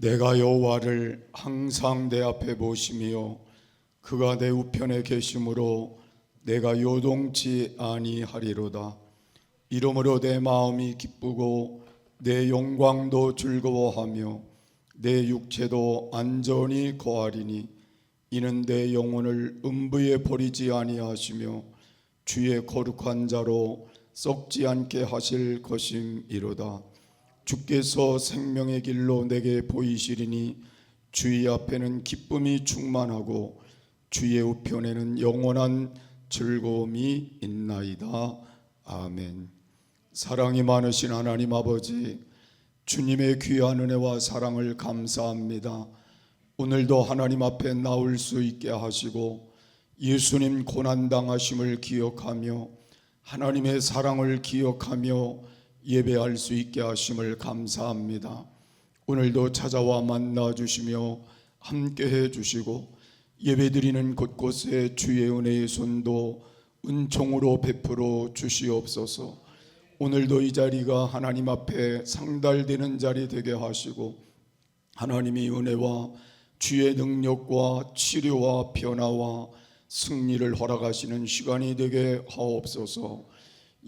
내가 여호와를 항상 내 앞에 모시며 그가 내 우편에 계심으로 내가 요동치 아니하리로다. 이러므로 내 마음이 기쁘고 내 영광도 즐거워하며 내 육체도 안전히 거하리니 이는 내 영혼을 음부에 버리지 아니하시며 주의 거룩한 자로 썩지 않게 하실 것임이로다. 주께서 생명의 길로 내게 보이시리니 주의 앞에는 기쁨이 충만하고 주의 우편에는 영원한 즐거움이 있나이다. 아멘. 사랑이 많으신 하나님 아버지, 주님의 귀한 은혜와 사랑을 감사합니다. 오늘도 하나님 앞에 나올 수 있게 하시고 예수님 고난당하심을 기억하며 하나님의 사랑을 기억하며 예배할 수 있게 하심을 감사합니다. 오늘도 찾아와 만나 주시며 함께해 주시고 예배드리는 곳곳에 주의 은혜의 손도 은총으로 베풀어 주시옵소서. 오늘도 이 자리가 하나님 앞에 상달되는 자리 되게 하시고 하나님의 은혜와 주의 능력과 치료와 변화와 승리를 허락하시는 시간이 되게 하옵소서.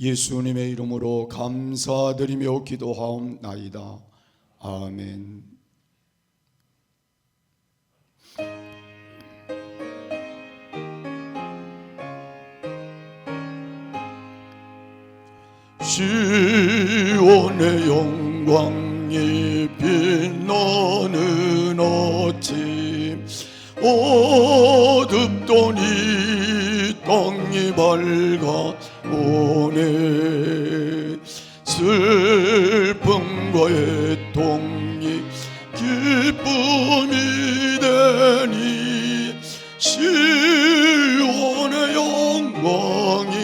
예수님의 이름으로 감사드리며 기도하옵나이다. 아멘. 시온의 영광이 빛나는 아침, 어둡던 이 땅이 밝아오네. 슬픔과 애통이 기쁨이 되니 시온의 영광이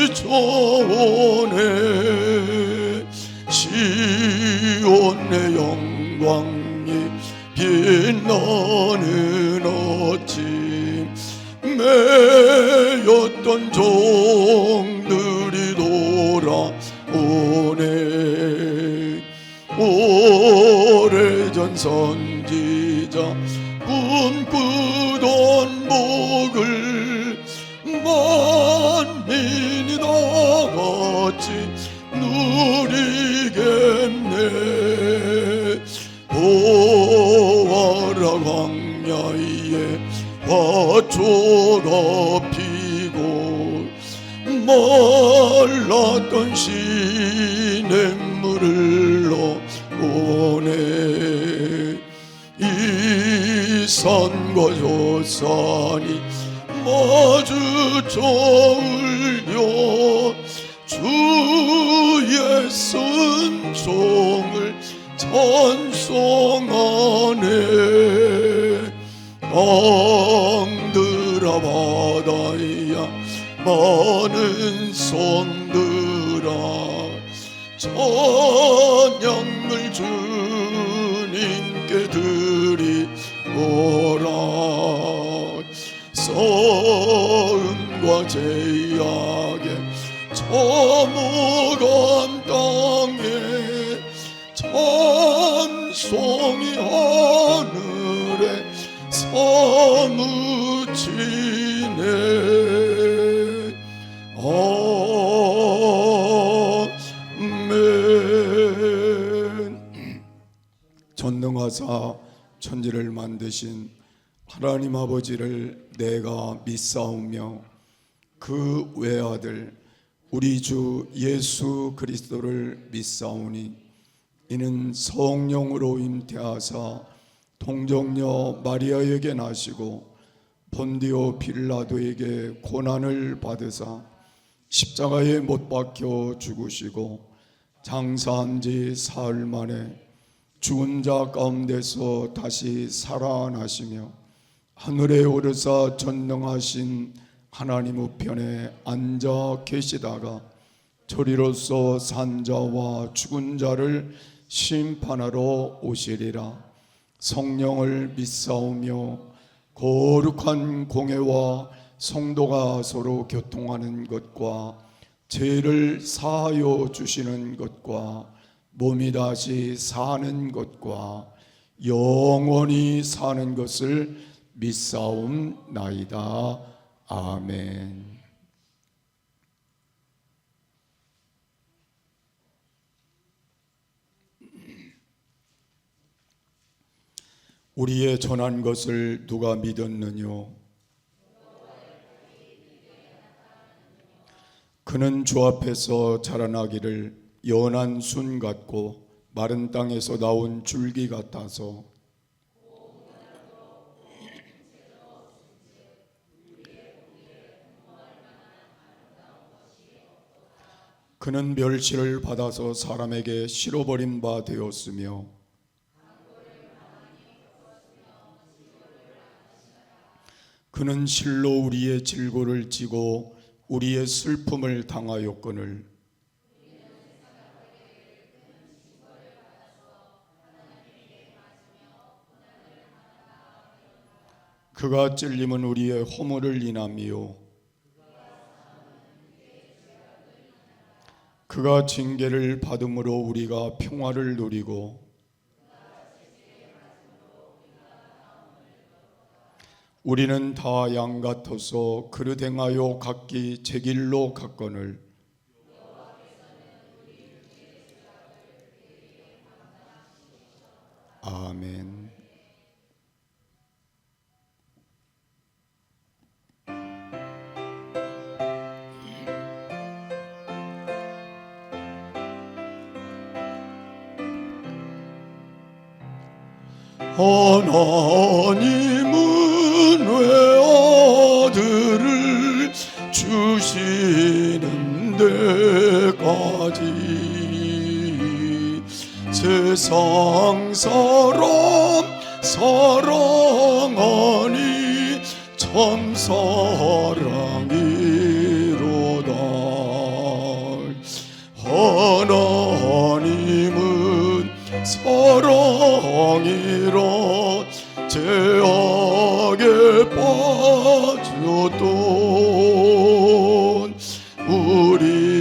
비춰오네. 시온의 영광이 빛나는 아침, 매였던 종들이 돌아오네. 오래전 선지자 꿈꾸던 복을 만민이 다같이 누리겠네. 보아라 광야에 화초가 피고 말랐던 시냇물을 흘러오네. 이 산과 저 산이 마주쳐 울려 주의 순종을 찬송하네. 땅들아 바다야 많은 손들아 찬양을 주님께 드리오라. 싸움과 제약에 저무간 땅에 찬송이 하늘에 사무치네. 아멘. 전능하사 천지를 만드신 하나님 아버지를 내가 믿사오며 그 외아들 우리 주 예수 그리스도를 믿사오니 이는 성령으로 잉태하사 동정녀 마리아에게 나시고 본디오 빌라도에게 고난을 받으사 십자가에 못 박혀 죽으시고 장사한 지 사흘 만에 죽은 자 가운데서 다시 살아나시며 하늘에 오르사 전능하신 하나님 우편에 앉아 계시다가 저리로서 산 자와 죽은 자를 심판하러 오시리라. 성령을 믿사오며 거룩한 공회와 성도가 서로 교통하는 것과 죄를 사하여 주시는 것과 몸이 다시 사는 것과 영원히 사는 것을 믿사옵나이다. 아멘. 우리의 전한 것을 누가 믿었느뇨? 그는 주 앞에서 자라나기를 연한 순 같고 마른 땅에서 나온 줄기 같아서 그는 멸시를 받아서 사람에게 실어버린 바 되었으며 그는 실로 우리의 질고를 지고 우리의 슬픔을 당하였거늘 그가 찔림은 우리의 허물을 인함이요 그가 징계를 받음으로 우리가 평화를 누리고 우리는 다 양 같아서 그릇 행하여 각기 제 길로 갔거늘 아멘. 하나님은 외아들을 주시는 데까지 세상 사람 사랑하니 참 사랑이로다. 하나님은 사랑이라 죄악에 빠졌던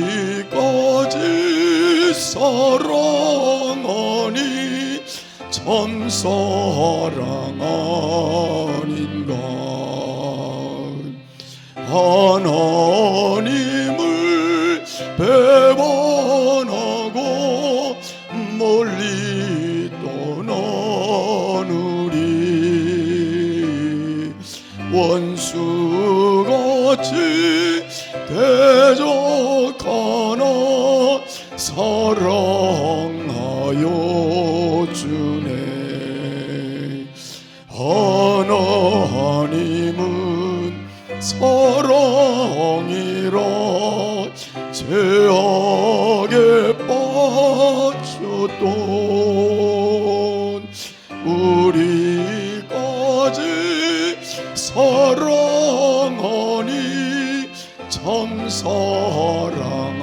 우리까지 사랑하니 참 사랑 아닌가. 하나님을 배반하고 멀리 떠난 우리 원수같이 대적하나 사랑하여 주네. 하나님은 사랑이라 죄악에 빠졌던 우리까지 사랑하니 참 사랑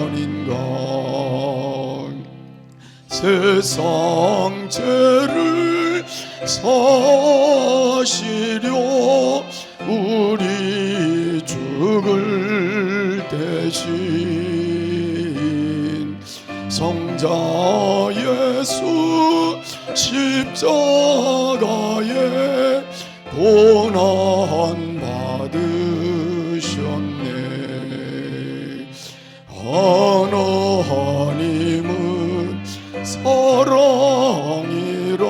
아닌가. 세상 죄를 사시려 우리 죽을 대신 성자 예수 십자가에 고난 받으셨네. 하나님은 사랑이라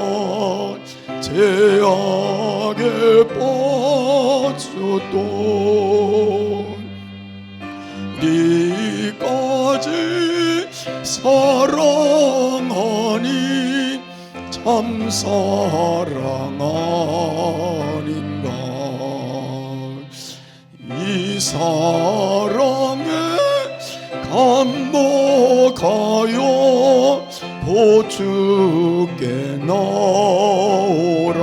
죄악에 빠졌던 우리까지 사랑하니 참 사랑 아닌가. 이 사랑에 감독하여 보주께 나오라.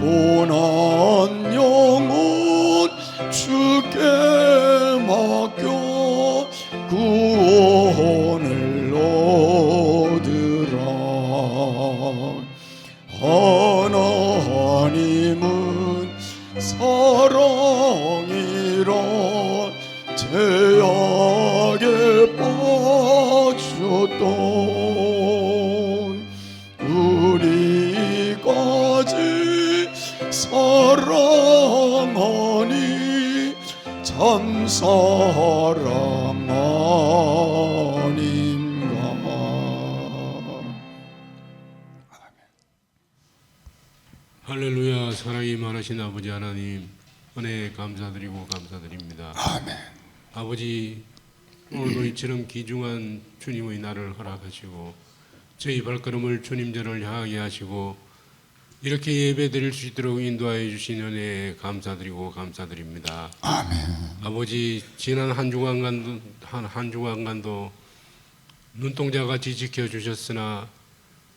고난 영혼 주께 맡겨 구원을 얻으라. 하나님은 사랑이라 죄악에 빠졌던 사랑하니 참 사랑하는가. 할렐루야. 사랑이 많으신 아버지 하나님, 은혜에 감사드리고 감사드립니다. 아멘. 아버지, 오늘도 이처럼 귀중한 주님의 날을 허락하시고 저희 발걸음을 주님전을 향하게 하시고 이렇게 예배드릴 수 있도록 인도하여 주신 은혜에 감사드리고 감사드립니다. 아멘. 아버지, 지난 한 주간도 눈동자같이 지켜주셨으나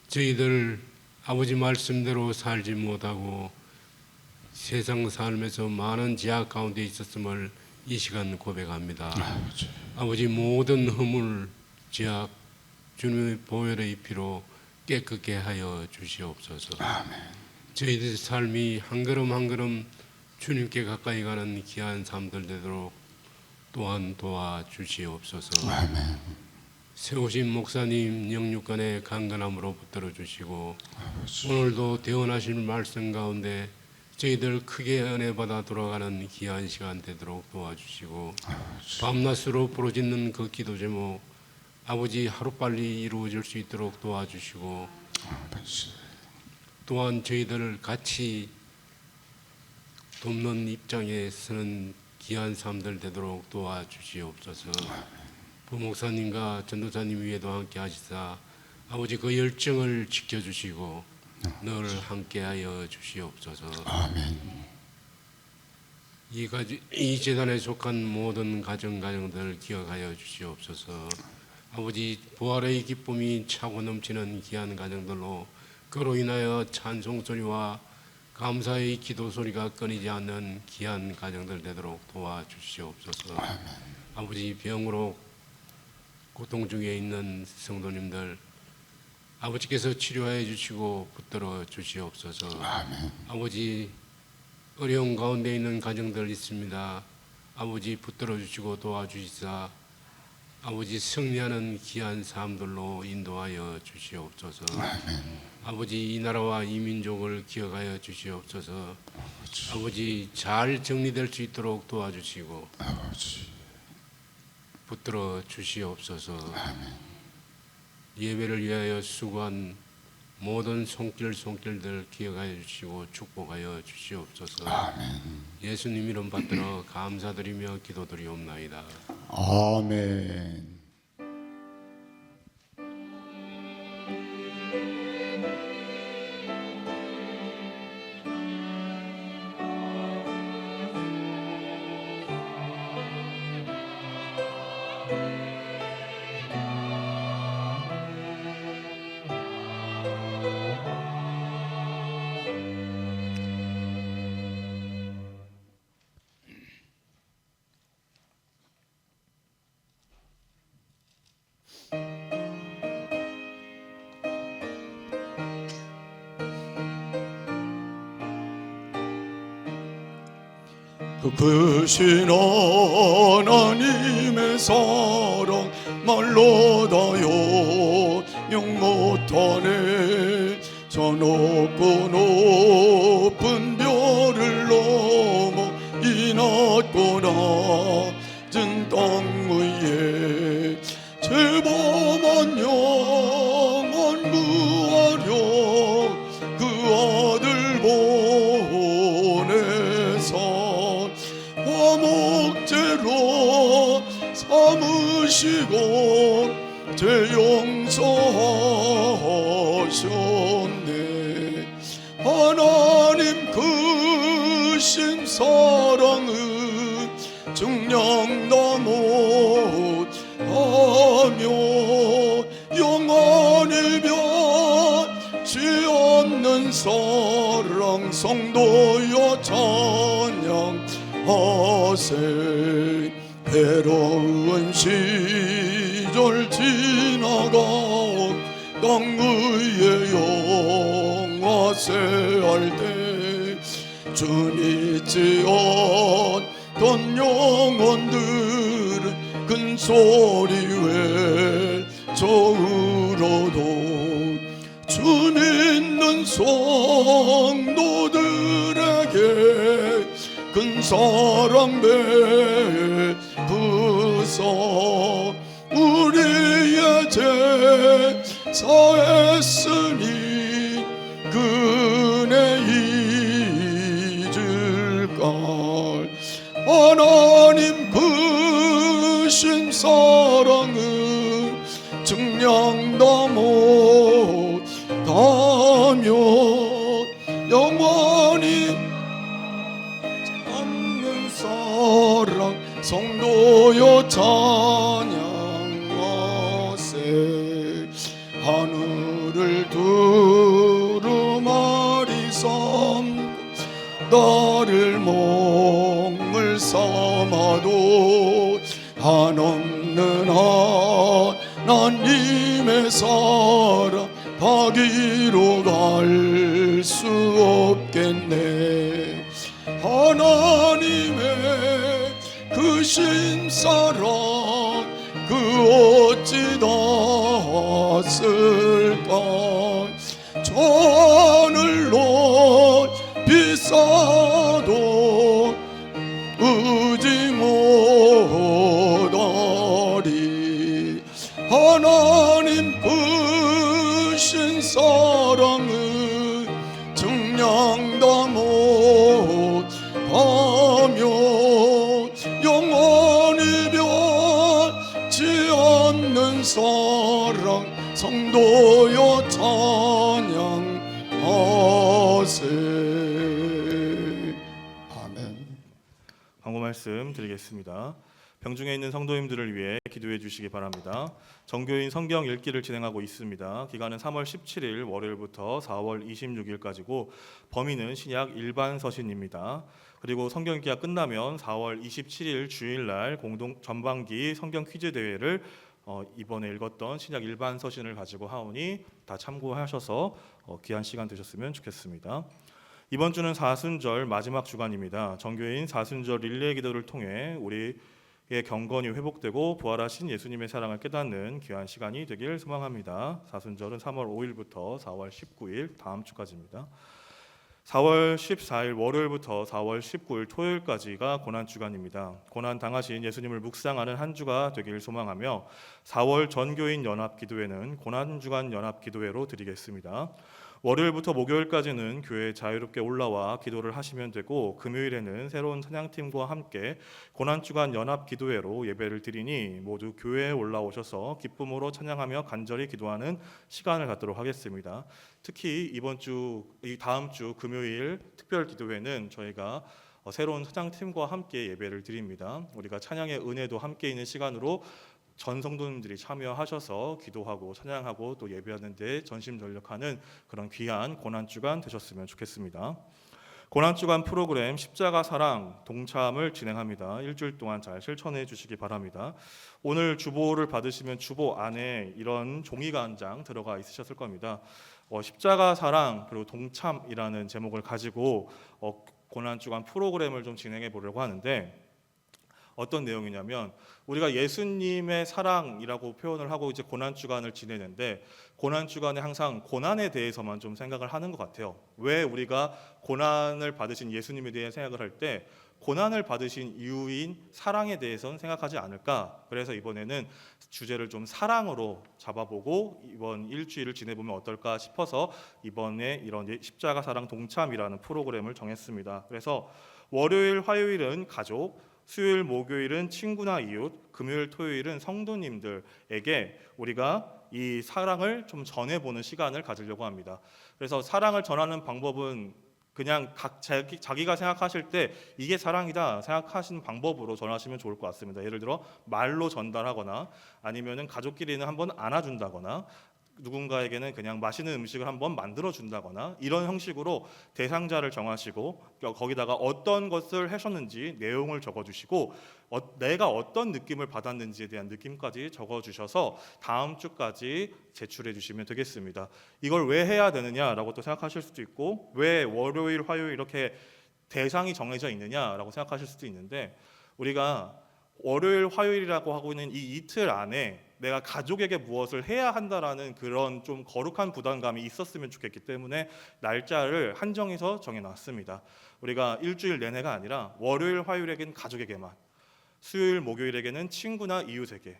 저희들 아버지 말씀대로 살지 못하고 세상 삶에서 많은 제약 가운데 있었음을 이 시간 고백합니다. 아버지, 모든 허물, 제약 주님의 보혈의 피로 깨끗게 하여 주시옵소서. 저희들 삶이 한 걸음 한 걸음 주님께 가까이 가는 귀한 삶들 되도록 또한 도와주시옵소서. 세우신 목사님 영육간의 강건함으로 붙들어 주시고 오늘도 대언하실 말씀 가운데 저희들 크게 은혜 받아 돌아가는 귀한 시간 되도록 도와주시고 밤낮으로 부르짖는 그 기도 제목 아버지 하루빨리 이루어질 수 있도록 도와주시고 또한 저희들을 같이 돕는 입장에 서는 귀한 삶들 되도록 도와주시옵소서. 부목사님과 전도사님 위에도 함께 하시사 아버지 그 열정을 지켜주시고 늘 함께하여 주시옵소서. 아멘. 이 재단에 속한 모든 가정들 기억하여 주시옵소서. 아버지, 부활의 기쁨이 차고 넘치는 귀한 가정들로 그로 인하여 찬송소리와 감사의 기도소리가 끊이지 않는 귀한 가정들 되도록 도와주시옵소서. 아버지, 병으로 고통 중에 있는 성도님들 아버지께서 치료해 주시고 붙들어 주시옵소서. 아버지, 어려운 가운데 있는 가정들 있습니다. 아버지, 붙들어 주시고 도와주시사 아버지 승리하는 귀한 삶들로 인도하여 주시옵소서. 아버지, 이 나라와 이 민족을 기억하여 주시옵소서. 아버지, 잘 정리될 수 있도록 도와주시고 붙들어 주시옵소서. 예배를 위하여 수고한 모든 손길들 기억하여 주시고 축복하여 주시옵소서. 예수님 이름 받들어 감사드리며 기도드리옵나이다. 아멘. 그 크신 하나님의 사랑 말로 다 용용 못하네. 저 높고 높은 별을 넘어 이 낮고 낮은 땅 위에 죄범한 영혼 구하려 그 아들 보내서 화목제로 삼으시고 죄 용서하셨네. 하나님 크신 사랑은 증량다 못하며 영원히 변치 않는 사랑 성도여 찬양하세. 괴로운 시절 지나가 땅 위에 영화세 할 때 주님 잊지 않던 영혼들은 큰 소리 외쳐울어도 주 믿는 성도들에게 큰 사랑 베푸소 우리의 제사했으니 그네 잊을까 하나님 크신 사랑은 증량다 못하며 영원히 참는 사랑 성도여 찬양하세 하늘을 두루마리 삼고 나를 몽을 삼아도 한없는 하나님의 사랑 가기로 갈 수 없겠네 하나님의 크신 사랑 그 어찌 닿았을까 저하늘로 비싸도 의지 못하리 하나님 크신 사랑은 증량다 못하며 영원히 변치 않는 사랑 성도여 찬양하세 아멘. 광고 말씀 드리겠습니다. 병중에 있는 성도님들을 위해 기도해 주시기 바랍니다. 정교인 성경 읽기를 진행하고 있습니다. 기간은 3월 17일 월요일부터 4월 26일까지고 범위는 신약 일반 서신입니다. 그리고 성경 읽기가 끝나면 4월 27일 주일날 공동 전반기 성경 퀴즈 대회를 이번에 읽었던 신약 일반 서신을 가지고 하오니 다 참고하셔서 귀한 시간 되셨으면 좋겠습니다. 이번 주는 사순절 마지막 주간입니다. 정교인 사순절 릴레이 기도를 통해 우리의 경건이 회복되고 부활하신 예수님의 사랑을 깨닫는 귀한 시간이 되길 소망합니다. 사순절은 3월 5일부터 4월 19일 다음 주까지입니다. 4월 14일 월요일부터 4월 19일 토요일까지가 고난주간입니다. 고난 당하신 예수님을 묵상하는 한 주가 되길 소망하며 4월 전교인 연합기도회는 고난주간 연합기도회로 드리겠습니다. 월요일부터 목요일까지는 교회에 자유롭게 올라와 기도를 하시면 되고 금요일에는 새로운 찬양팀과 함께 고난주간 연합기도회로 예배를 드리니 모두 교회에 올라오셔서 기쁨으로 찬양하며 간절히 기도하는 시간을 갖도록 하겠습니다. 특히 이 다음 주 금요일 특별기도회는 저희가 새로운 찬양팀과 함께 예배를 드립니다. 우리가 찬양의 은혜도 함께 있는 시간으로 전 성도님들이 참여하셔서 기도하고 찬양하고 또 예배하는 데 전심전력하는 그런 귀한 고난주간 되셨으면 좋겠습니다. 고난주간 프로그램 십자가 사랑 동참을 진행합니다. 일주일 동안 잘 실천해 주시기 바랍니다. 오늘 주보를 받으시면 주보 안에 이런 종이가 한 장 들어가 있으셨을 겁니다. 십자가 사랑 그리고 동참이라는 제목을 가지고 고난주간 프로그램을 좀 진행해 보려고 하는데 어떤 내용이냐면 우리가 예수님의 사랑이라고 표현을 하고 이제 고난주간을 지내는데 고난주간에 항상 고난에 대해서만 좀 생각을 하는 것 같아요. 왜 우리가 고난을 받으신 예수님에 대해 생각을 할 때 고난을 받으신 이유인 사랑에 대해서는 생각하지 않을까? 그래서 이번에는 주제를 좀 사랑으로 잡아보고 이번 일주일을 지내보면 어떨까 싶어서 이번에 이런 십자가 사랑 동참이라는 프로그램을 정했습니다. 그래서 월요일, 화요일은 가족, 수요일, 목요일은 친구나 이웃, 금요일, 토요일은 성도님들에게 우리가 이 사랑을 좀 전해보는 시간을 가지려고 합니다. 그래서 사랑을 전하는 방법은 그냥 자기가 생각하실 때 이게 사랑이다 생각하시는 방법으로 전하시면 좋을 것 같습니다. 예를 들어 말로 전달하거나 아니면은 가족끼리는 한번 안아준다거나 누군가에게는 그냥 맛있는 음식을 한번 만들어 준다거나 이런 형식으로 대상자를 정하시고 거기다가 어떤 것을 하셨는지 내용을 적어주시고 내가 어떤 느낌을 받았는지에 대한 느낌까지 적어주셔서 다음 주까지 제출해 주시면 되겠습니다. 이걸 왜 해야 되느냐라고 또 생각하실 수도 있고 왜 월요일, 화요일 이렇게 대상이 정해져 있느냐라고 생각하실 수도 있는데 우리가 월요일, 화요일이라고 하고 있는 이 이틀 안에 내가 가족에게 무엇을 해야 한다라는 그런 좀 거룩한 부담감이 있었으면 좋겠기 때문에 날짜를 한정해서 정해놨습니다. 우리가 일주일 내내가 아니라 월요일, 화요일에게는 가족에게만, 수요일, 목요일에게는 친구나 이웃에게,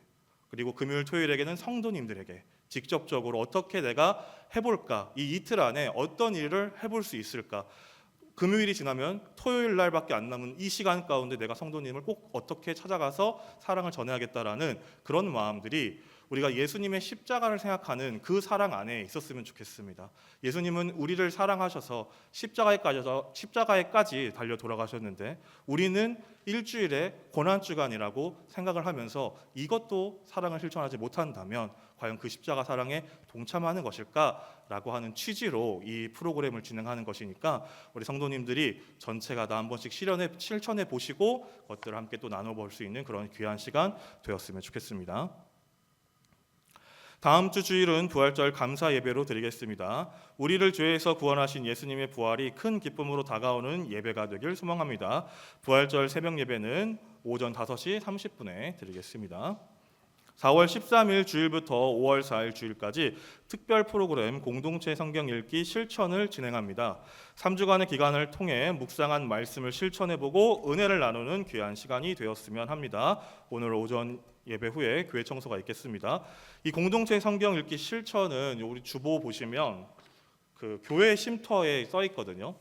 그리고 금요일, 토요일에게는 성도님들에게 직접적으로 어떻게 내가 해볼까, 이 이틀 안에 어떤 일을 해볼 수 있을까. 금요일이 지나면 토요일 날밖에 안 남은 이 시간 가운데 내가 성도님을 꼭 어떻게 찾아가서 사랑을 전해야겠다라는 그런 마음들이 우리가 예수님의 십자가를 생각하는 그 사랑 안에 있었으면 좋겠습니다. 예수님은 우리를 사랑하셔서 십자가에까지 달려 돌아가셨는데 우리는 일주일에 고난주간이라고 생각을 하면서 이것도 사랑을 실천하지 못한다면 과연 그 십자가 사랑에 동참하는 것일까라고 하는 취지로 이 프로그램을 진행하는 것이니까 우리 성도님들이 전체가 다 한 번씩 실천해 보시고 그것들을 함께 또 나눠볼 수 있는 그런 귀한 시간 되었으면 좋겠습니다. 다음 주 주일은 부활절 감사 예배로 드리겠습니다. 우리를 죄에서 구원하신 예수님의 부활이 큰 기쁨으로 다가오는 예배가 되길 소망합니다. 부활절 새벽 예배는 오전 5시 30분에 드리겠습니다. 4월 13일 주일부터 5월 4일 주일까지 특별 프로그램 공동체 성경 읽기 실천을 진행합니다. 3주간의 기간을 통해 묵상한 말씀을 실천해보고 은혜를 나누는 귀한 시간이 되었으면 합니다. 오늘 오전 예배 후에 교회 청소가 있겠습니다. 이 공동체 성경 읽기 실천은 우리 주보 보시면 그 교회 쉼터에 써 있거든요.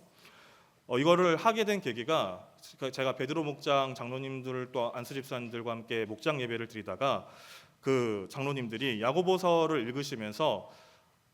이거를 하게 된 계기가 제가 베드로 목장 장로님들 또 안수 집사님들과 함께 목장 예배를 드리다가 그 장로님들이 야고보서를 읽으시면서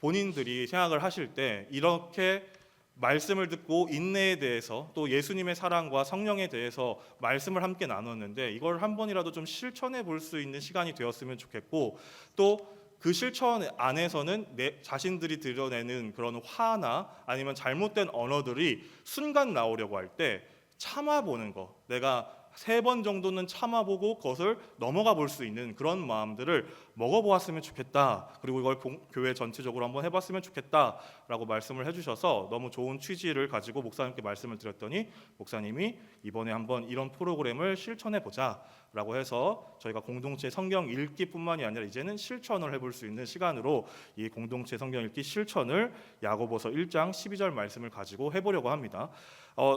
본인들이 생각을 하실 때 이렇게 말씀을 듣고 인내에 대해서 또 예수님의 사랑과 성령에 대해서 말씀을 함께 나눴는데 이걸 한 번이라도 좀 실천해 볼 수 있는 시간이 되었으면 좋겠고 또 그 실천 안에서는 내 자신들이 드러내는 그런 화나 아니면 잘못된 언어들이 순간 나오려고 할 때 참아보는 거, 내가 3번 정도는 참아보고 그것을 넘어가 볼 수 있는 그런 마음들을 먹어보았으면 좋겠다. 그리고 이걸 교회 전체적으로 한번 해봤으면 좋겠다라고 말씀을 해주셔서 너무 좋은 취지를 가지고 목사님께 말씀을 드렸더니 목사님이 이번에 한번 이런 프로그램을 실천해보자라고 해서 저희가 공동체 성경 읽기뿐만이 아니라 이제는 실천을 해볼 수 있는 시간으로 이 공동체 성경 읽기 실천을 야고보서 1장 12절 말씀을 가지고 해보려고 합니다.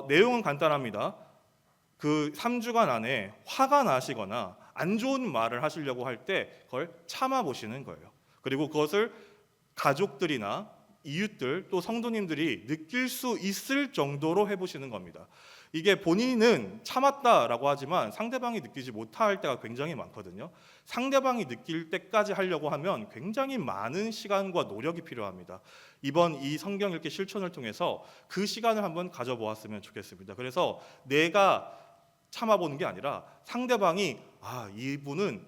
내용은 간단합니다. 그 3주간 안에 화가 나시거나 안 좋은 말을 하시려고 할 때 그걸 참아보시는 거예요. 그리고 그것을 가족들이나 이웃들 또 성도님들이 느낄 수 있을 정도로 해보시는 겁니다. 이게 본인은 참았다라고 하지만 상대방이 느끼지 못할 때가 굉장히 많거든요. 상대방이 느낄 때까지 하려고 하면 굉장히 많은 시간과 노력이 필요합니다. 이번 이 성경 읽기 실천을 통해서 그 시간을 한번 가져보았으면 좋겠습니다. 그래서 내가 참아보는 게 아니라 상대방이 이분은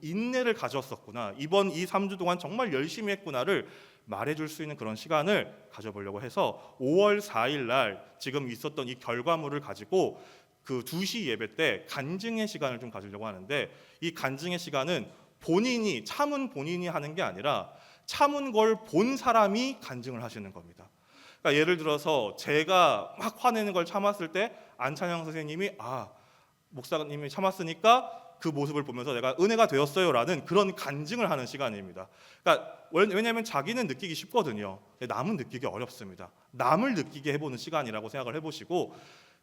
인내를 가졌었구나, 이번 이 3주 동안 정말 열심히 했구나를 말해줄 수 있는 그런 시간을 가져보려고 해서 5월 4일 날 지금 있었던 이 결과물을 가지고 그 2시 예배 때 간증의 시간을 좀 가지려고 하는데 이 간증의 시간은 참은 본인이 하는 게 아니라 참은 걸 본 사람이 간증을 하시는 겁니다. 그러니까 예를 들어서 제가 막 화내는 걸 참았을 때 안찬영 선생님이 목사님이 참았으니까 그 모습을 보면서 내가 은혜가 되었어요라는 그런 간증을 하는 시간입니다. 그러니까 왜냐하면 자기는 느끼기 쉽거든요. 남은 느끼기 어렵습니다. 남을 느끼게 해보는 시간이라고 생각을 해보시고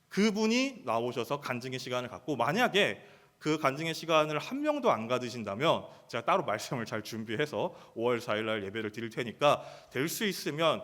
그분이 나오셔서 간증의 시간을 갖고 만약에 그 간증의 시간을 한 명도 안 가지신다면 제가 따로 말씀을 잘 준비해서 5월 4일 날 예배를 드릴 테니까 될 수 있으면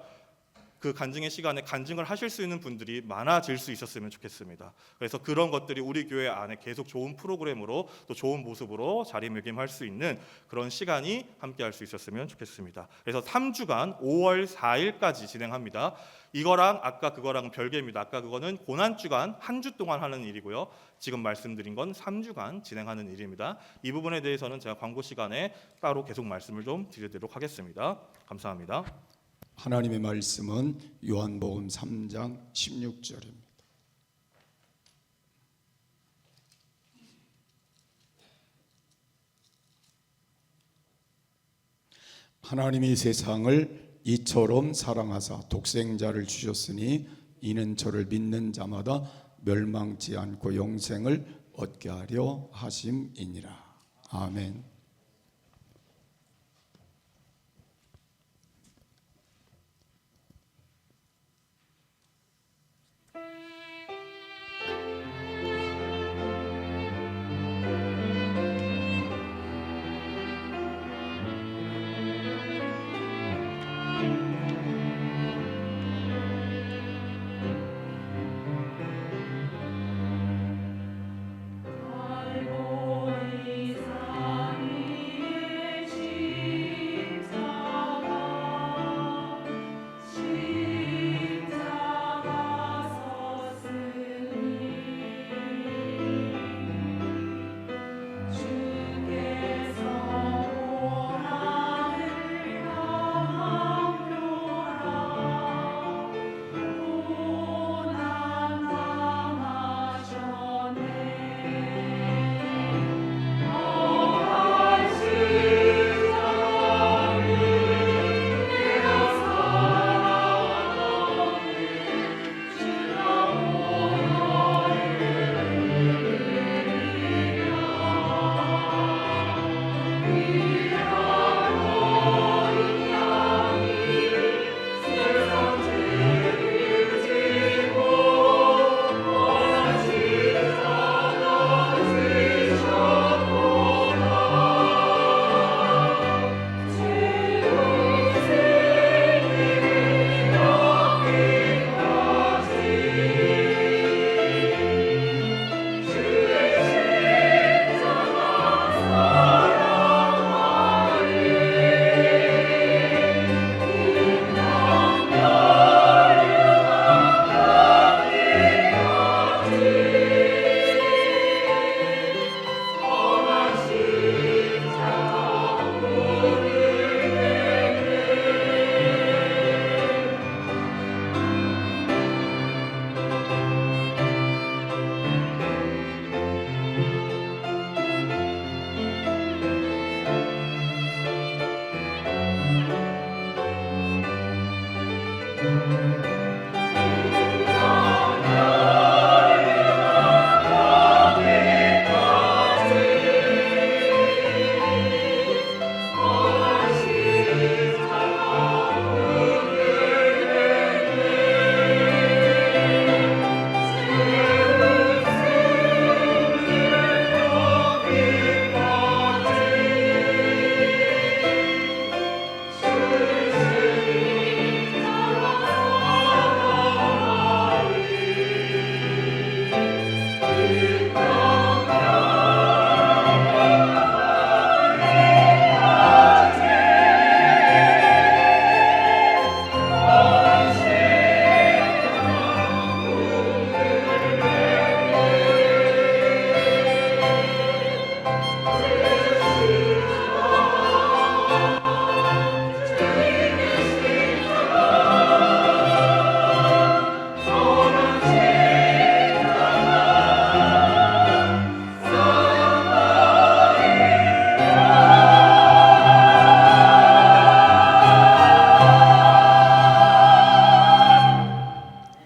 그 간증의 시간에 간증을 하실 수 있는 분들이 많아질 수 있었으면 좋겠습니다. 그래서 그런 것들이 우리 교회 안에 계속 좋은 프로그램으로 또 좋은 모습으로 자리매김할 수 있는 그런 시간이 함께할 수 있었으면 좋겠습니다. 그래서 3주간 5월 4일까지 진행합니다. 이거랑 아까 그거랑 별개입니다. 아까 그거는 고난주간 한 주 동안 하는 일이고요. 지금 말씀드린 건 3주간 진행하는 일입니다. 이 부분에 대해서는 제가 광고 시간에 따로 계속 말씀을 좀 드리도록 하겠습니다. 감사합니다. 하나님의 말씀은 요한복음 3장 16절입니다. 하나님이 세상을 이처럼 사랑하사 독생자를 주셨으니 이는 저를 믿는 자마다 멸망치 않고 영생을 얻게 하려 하심이니라. 아멘.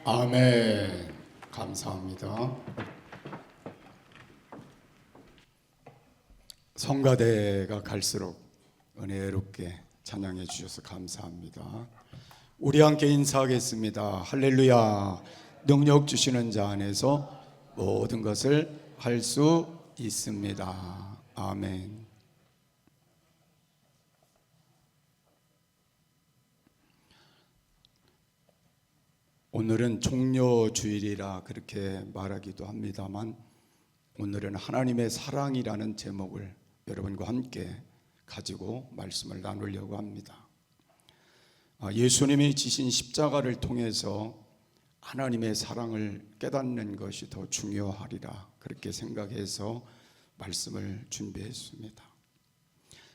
아멘. 감사합니다. 성가대가 갈수록 은혜롭게 찬양해 주셔서 감사합니다. 우리 함께 인사하겠습니다. 할렐루야. 능력 주시는 자 안에서 모든 것을 할 수 있습니다. 아멘. 오늘은 종려주일이라 그렇게 말하기도 합니다만, 오늘은 하나님의 사랑이라는 제목을 여러분과 함께 가지고 말씀을 나누려고 합니다. 예수님이 지신 십자가를 통해서 하나님의 사랑을 깨닫는 것이 더 중요하리라 그렇게 생각해서 말씀을 준비했습니다.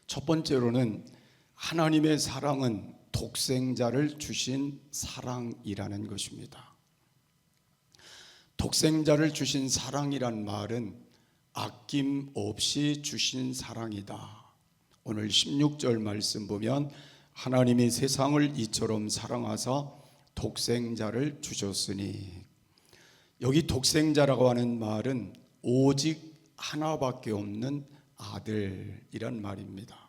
첫 번째로는 하나님의 사랑은 독생자를 주신 사랑이라는 것입니다. 독생자를 주신 사랑이란 말은 아낌없이 주신 사랑이다. 오늘 16절 말씀 보면 하나님이 세상을 이처럼 사랑하사 독생자를 주셨으니, 여기 독생자라고 하는 말은 오직 하나밖에 없는 아들이란 말입니다.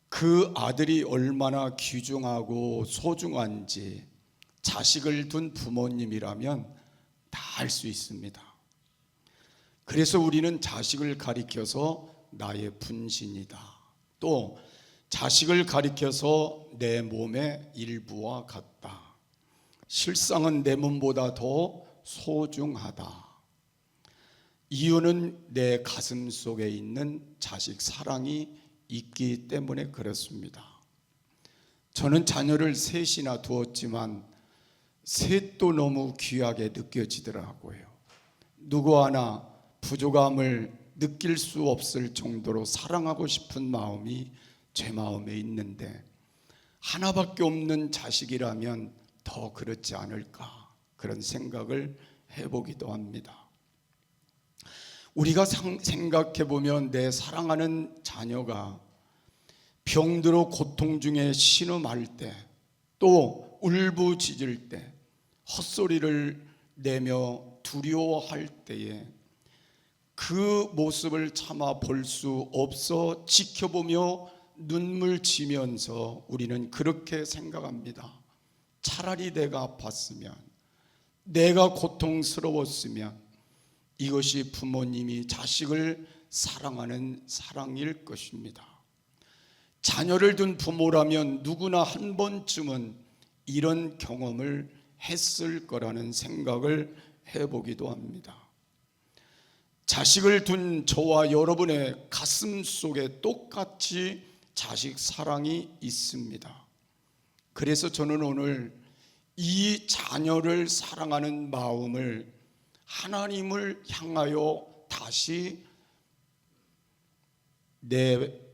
그 아들이 얼마나 귀중하고 소중한지 자식을 둔 부모님이라면 다 알 수 있습니다. 그래서 우리는 자식을 가리켜서 나의 분신이다, 또 자식을 가리켜서 내 몸의 일부와 같다, 실상은 내 몸보다 더 소중하다. 이유는 내 가슴 속에 있는 자식 사랑이 있기 때문에 그렇습니다. 저는 자녀를 셋이나 두었지만 셋도 너무 귀하게 느껴지더라고요. 누구 하나 부족함을 느낄 수 없을 정도로 사랑하고 싶은 마음이 제 마음에 있는데, 하나밖에 없는 자식이라면 더 그렇지 않을까, 그런 생각을 해보기도 합니다. 우리가 생각해 보면 내 사랑하는 자녀가 병들어 고통 중에 신음할 때, 또 울부짖을 때, 헛소리를 내며 두려워할 때에 그 모습을 참아 볼 수 없어 지켜보며 눈물 지면서 우리는 그렇게 생각합니다. 차라리 내가 아팠으면, 내가 고통스러웠으면 이것이 부모님이 자식을 사랑하는 사랑일 것입니다. 자녀를 둔 부모라면 누구나 한 번쯤은 이런 경험을 했을 거라는 생각을 해보기도 합니다. 자식을 둔 저와 여러분의 가슴 속에 똑같이 자식 사랑이 있습니다. 그래서 저는 오늘 이 자녀를 사랑하는 마음을 하나님을 향하여 다시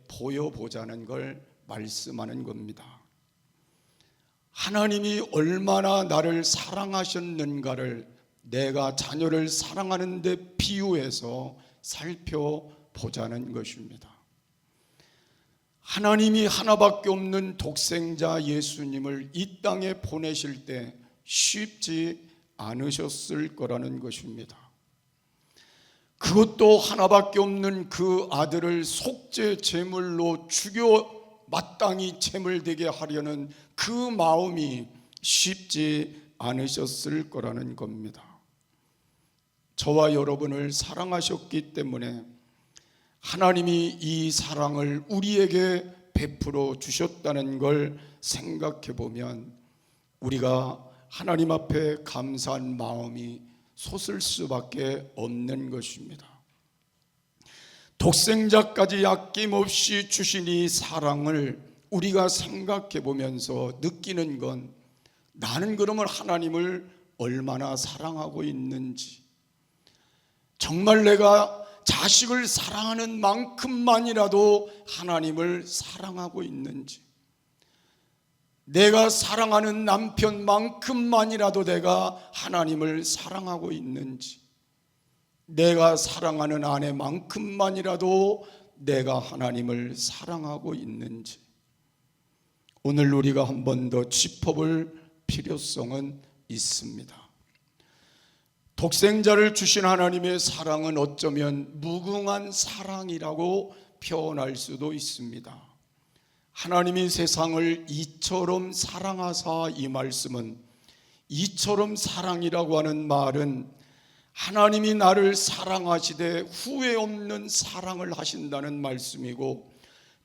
보여보자는 걸 말씀하는 겁니다. 하나님이 얼마나 나를 사랑하셨는가를 내가 자녀를 사랑하는 데 비유해서 살펴보자는 것입니다. 하나님이 하나밖에 없는 독생자 예수님을 이 땅에 보내실 때 쉽지 않으셨을 거라는 것입니다. 그것도 하나밖에 없는 그 아들을 속죄 제물로 죽여 마땅히 제물되게 하려는 그 마음이 쉽지 않으셨을 거라는 겁니다. 저와 여러분을 사랑하셨기 때문에 하나님이 이 사랑을 우리에게 베풀어 주셨다는 걸 생각해 보면 우리가 하나님 앞에 감사한 마음이 솟을 수밖에 없는 것입니다. 독생자까지 아낌없이 주신 이 사랑을 우리가 생각해 보면서 느끼는 건, 나는 그러면 하나님을 얼마나 사랑하고 있는지, 정말 내가 자식을 사랑하는 만큼만이라도 하나님을 사랑하고 있는지, 내가 사랑하는 남편만큼만이라도 내가 하나님을 사랑하고 있는지, 내가 사랑하는 아내만큼만이라도 내가 하나님을 사랑하고 있는지, 오늘 우리가 한 번 더 짚어볼 필요성은 있습니다. 독생자를 주신 하나님의 사랑은 어쩌면 무궁한 사랑이라고 표현할 수도 있습니다. 하나님이 세상을 이처럼 사랑하사, 이 말씀은 이처럼 사랑이라고 하는 말은 하나님이 나를 사랑하시되 후회 없는 사랑을 하신다는 말씀이고,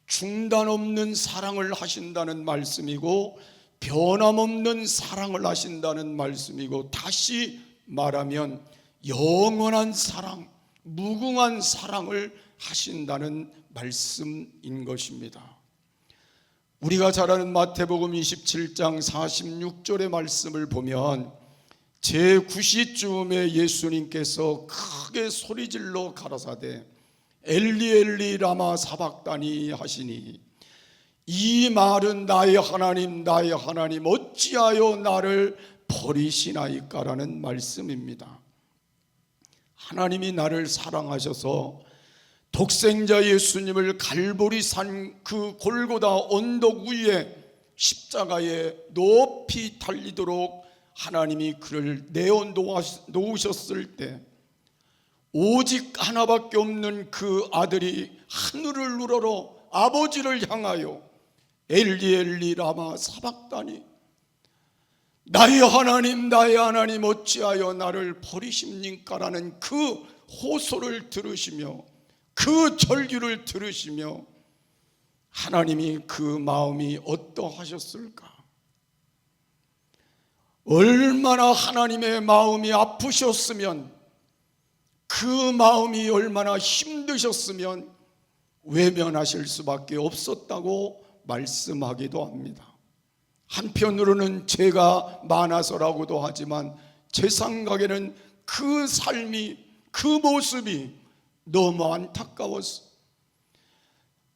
중단 없는 사랑을 하신다는 말씀이고, 변함없는 사랑을 하신다는 말씀이고, 다시 말하면 영원한 사랑, 무궁한 사랑을 하신다는 말씀인 것입니다. 우리가 잘 아는 마태복음 27장 46절의 말씀을 보면 제9시쯤에 예수님께서 크게 소리질러 가라사대 엘리 엘리 라마 사박다니 하시니, 이 말은 나의 하나님 나의 하나님 어찌하여 나를 버리시나이까라는 말씀입니다. 하나님이 나를 사랑하셔서 독생자 예수님을 갈보리 산 그 골고다 언덕 위에 십자가에 높이 달리도록 하나님이 그를 내어 놓으셨을 때, 오직 하나밖에 없는 그 아들이 하늘을 우러러 아버지를 향하여 엘리 엘리 라마 사박다니, 나의 하나님 어찌하여 나를 버리십니까라는 그 호소를 들으시며 그 절규를 들으시며 하나님이 그 마음이 어떠하셨을까? 얼마나 하나님의 마음이 아프셨으면, 그 마음이 얼마나 힘드셨으면 외면하실 수밖에 없었다고 말씀하기도 합니다. 한편으로는 죄가 많아서라고도 하지만 제 생각에는 그 삶이, 그 모습이 너무 안타까웠어.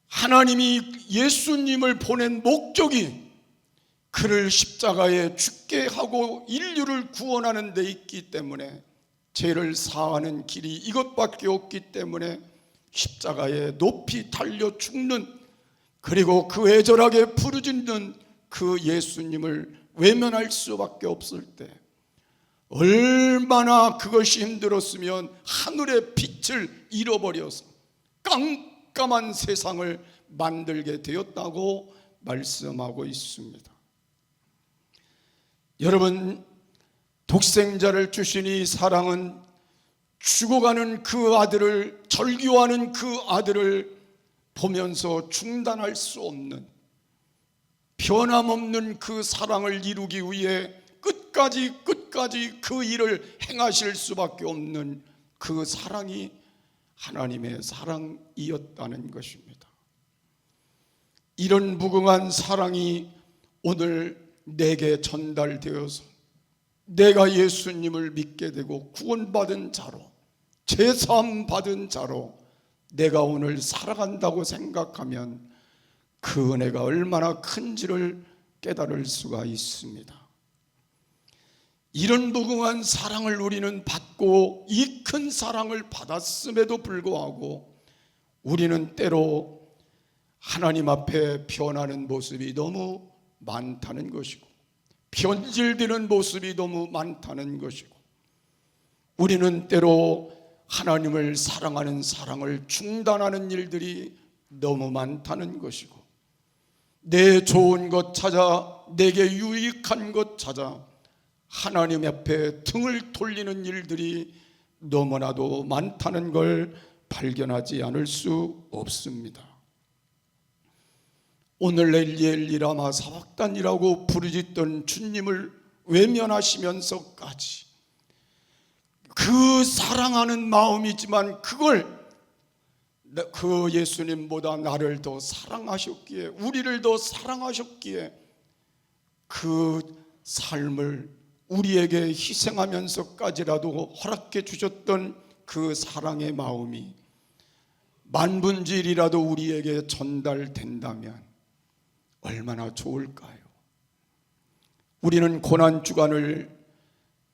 하나님이 예수님을 보낸 목적이 그를 십자가에 죽게 하고 인류를 구원하는 데 있기 때문에, 죄를 사하는 길이 이것밖에 없기 때문에 십자가에 높이 달려 죽는, 그리고 그 애절하게 부르짖는 그 예수님을 외면할 수밖에 없을 때 얼마나 그것이 힘들었으면 하늘의 빛을 잃어버려서 깜깜한 세상을 만들게 되었다고 말씀하고 있습니다. 여러분, 독생자를 주신 이 사랑은 죽어가는 그 아들을, 절규하는 그 아들을 보면서 중단할 수 없는, 변함없는 그 사랑을 이루기 위해 끝까지 그 일을 행하실 수밖에 없는 그 사랑이 하나님의 사랑이었다는 것입니다. 이런 무궁한 사랑이 오늘 내게 전달되어서 내가 예수님을 믿게 되고 구원받은 자로, 제사함 받은 자로 내가 오늘 살아간다고 생각하면 그 은혜가 얼마나 큰지를 깨달을 수가 있습니다. 이런 무궁한 사랑을 우리는 받고 이 큰 사랑을 받았음에도 불구하고 우리는 때로 하나님 앞에 변하는 모습이 너무 많다는 것이고, 변질되는 모습이 너무 많다는 것이고, 우리는 때로 하나님을 사랑하는 사랑을 중단하는 일들이 너무 많다는 것이고, 내 좋은 것 찾아, 내게 유익한 것 찾아 하나님 앞에 등을 돌리는 일들이 너무나도 많다는 걸 발견하지 않을 수 없습니다. 오늘 엘리 엘리 라마 사박단이라고 부르짖던 주님을 외면하시면서까지 그 사랑하는 마음이지만 그걸 그 예수님보다 나를 더 사랑하셨기에, 우리를 더 사랑하셨기에 그 삶을 우리에게 희생하면서까지라도 허락해 주셨던 그 사랑의 마음이 만분지일이라도 우리에게 전달된다면 얼마나 좋을까요? 우리는 고난주간을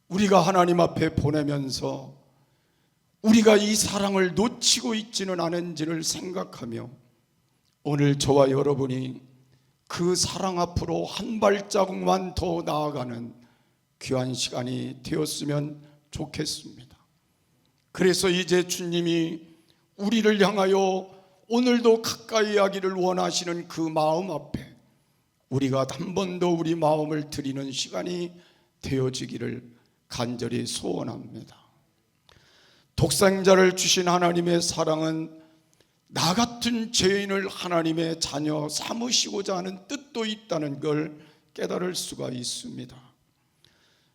우리가 하나님 앞에 보내면서 우리가 이 사랑을 놓치고 있지는 않은지를 생각하며 오늘 저와 여러분이 그 사랑 앞으로 한 발자국만 더 나아가는 귀한 시간이 되었으면 좋겠습니다. 그래서 이제 주님이 우리를 향하여 오늘도 가까이 하기를 원하시는 그 마음 앞에 우리가 한 번 더 우리 마음을 드리는 시간이 되어지기를 간절히 소원합니다. 독생자를 주신 하나님의 사랑은 나 같은 죄인을 하나님의 자녀 삼으시고자 하는 뜻도 있다는 걸 깨달을 수가 있습니다.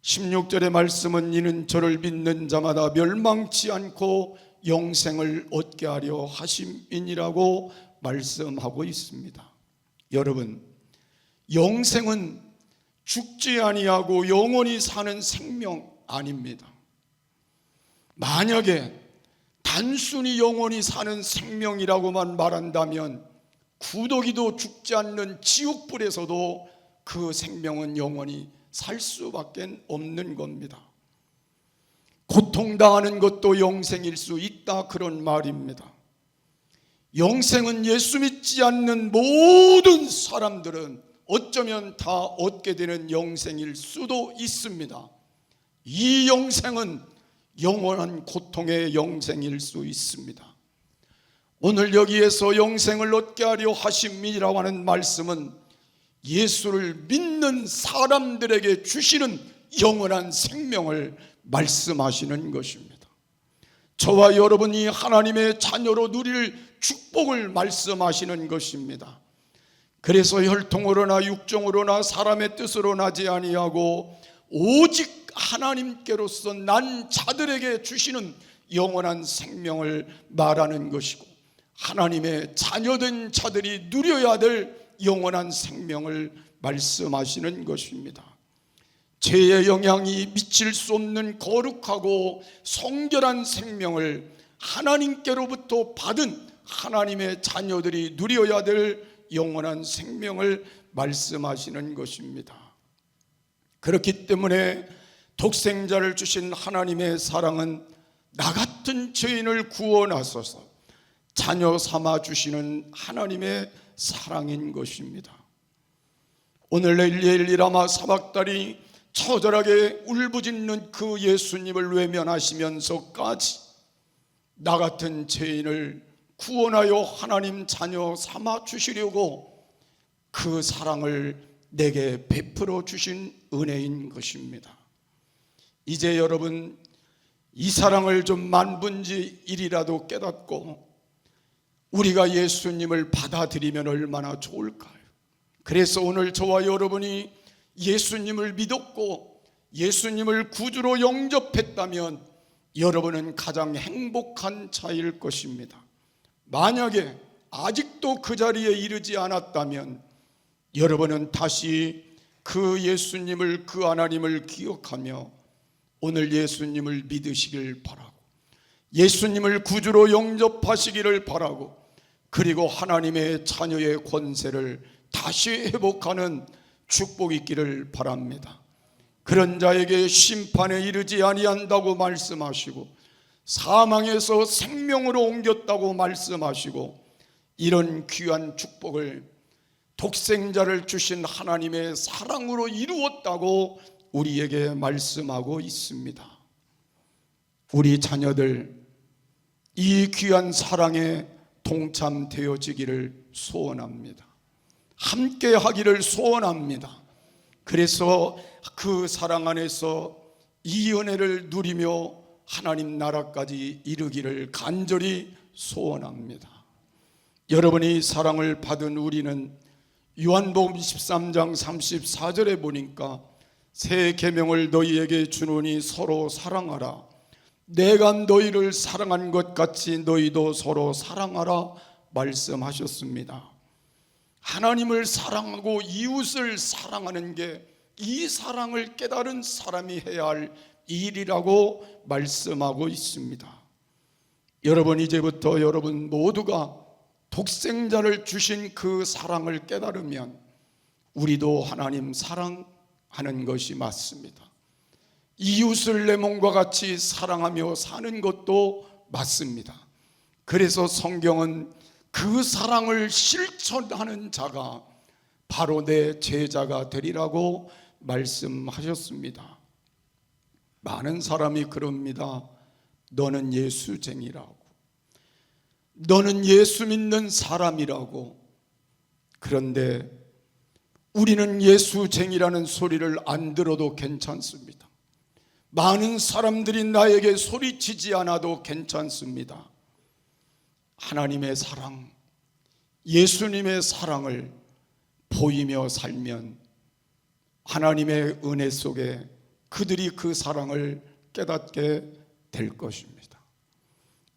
16절의 말씀은 이는 저를 믿는 자마다 멸망치 않고 영생을 얻게 하려 하심이니라고 말씀하고 있습니다. 여러분, 영생은 죽지 아니하고 영원히 사는 생명 아닙니다. 만약에 단순히 영원히 사는 생명이라고만 말한다면 구더기도 죽지 않는 지옥불에서도 그 생명은 영원히 살 수밖에 없는 겁니다. 고통당하는 것도 영생일 수 있다, 그런 말입니다. 영생은 예수 믿지 않는 모든 사람들은 어쩌면 다 얻게 되는 영생일 수도 있습니다. 이 영생은 영원한 고통의 영생일 수 있습니다. 오늘 여기에서 영생을 얻게 하려 하심이라고 하는 말씀은 예수를 믿는 사람들에게 주시는 영원한 생명을 말씀하시는 것입니다. 저와 여러분이 하나님의 자녀로 누릴 축복을 말씀하시는 것입니다. 그래서 혈통으로나 육정으로나 사람의 뜻으로 나지 아니하고 오직 하나님께로서 난 자들에게 주시는 영원한 생명을 말하는 것이고, 하나님의 자녀된 자들이 누려야 될 영원한 생명을 말씀하시는 것입니다. 죄의 영향이 미칠 수 없는 거룩하고 성결한 생명을 하나님께로부터 받은 하나님의 자녀들이 누려야 될 영원한 생명을 말씀하시는 것입니다. 그렇기 때문에 독생자를 주신 하나님의 사랑은 나 같은 죄인을 구원하소서 자녀 삼아 주시는 하나님의 사랑인 것입니다. 오늘 엘리엘리라마 사박달이 처절하게 울부짖는 그 예수님을 외면하시면서까지 나 같은 죄인을 구원하여 하나님 자녀 삼아 주시려고 그 사랑을 내게 베풀어 주신 은혜인 것입니다. 이제 여러분 이 사랑을 좀 만분지 일이라도 깨닫고 우리가 예수님을 받아들이면 얼마나 좋을까요? 그래서 오늘 저와 여러분이 예수님을 믿었고 예수님을 구주로 영접했다면 여러분은 가장 행복한 자일 것입니다. 만약에 아직도 그 자리에 이르지 않았다면 여러분은 다시 그 예수님을, 그 하나님을 기억하며 오늘 예수님을 믿으시길 바라고 예수님을 구주로 영접하시기를 바라고, 그리고 하나님의 자녀의 권세를 다시 회복하는 축복이 있기를 바랍니다. 그런 자에게 심판에 이르지 아니한다고 말씀하시고 사망에서 생명으로 옮겼다고 말씀하시고, 이런 귀한 축복을 독생자를 주신 하나님의 사랑으로 이루었다고 우리에게 말씀하고 있습니다. 우리 자녀들 이 귀한 사랑에 동참되어지기를 소원합니다. 함께 하기를 소원합니다. 그래서 그 사랑 안에서 이 은혜를 누리며 하나님 나라까지 이르기를 간절히 소원합니다. 여러분이 사랑을 받은 우리는 요한복음 13장 34절에 보니까 새 계명을 너희에게 주노니 서로 사랑하라. 내가 너희를 사랑한 것 같이 너희도 서로 사랑하라 말씀하셨습니다. 하나님을 사랑하고 이웃을 사랑하는 게 이 사랑을 깨달은 사람이 해야 할 일이라고 말씀하고 있습니다. 여러분 이제부터 여러분 모두가 독생자를 주신 그 사랑을 깨달으면 우리도 하나님 사랑하는 것이 맞습니다. 이웃을 내 몸과 같이 사랑하며 사는 것도 맞습니다. 그래서 성경은 그 사랑을 실천하는 자가 바로 내 제자가 되리라고 말씀하셨습니다. 많은 사람이 그럽니다. 너는 예수쟁이라고, 너는 예수 믿는 사람이라고. 그런데 우리는 예수쟁이라는 소리를 안 들어도 괜찮습니다. 많은 사람들이 나에게 소리치지 않아도 괜찮습니다. 하나님의 사랑, 예수님의 사랑을 보이며 살면 하나님의 은혜 속에 그들이 그 사랑을 깨닫게 될 것입니다.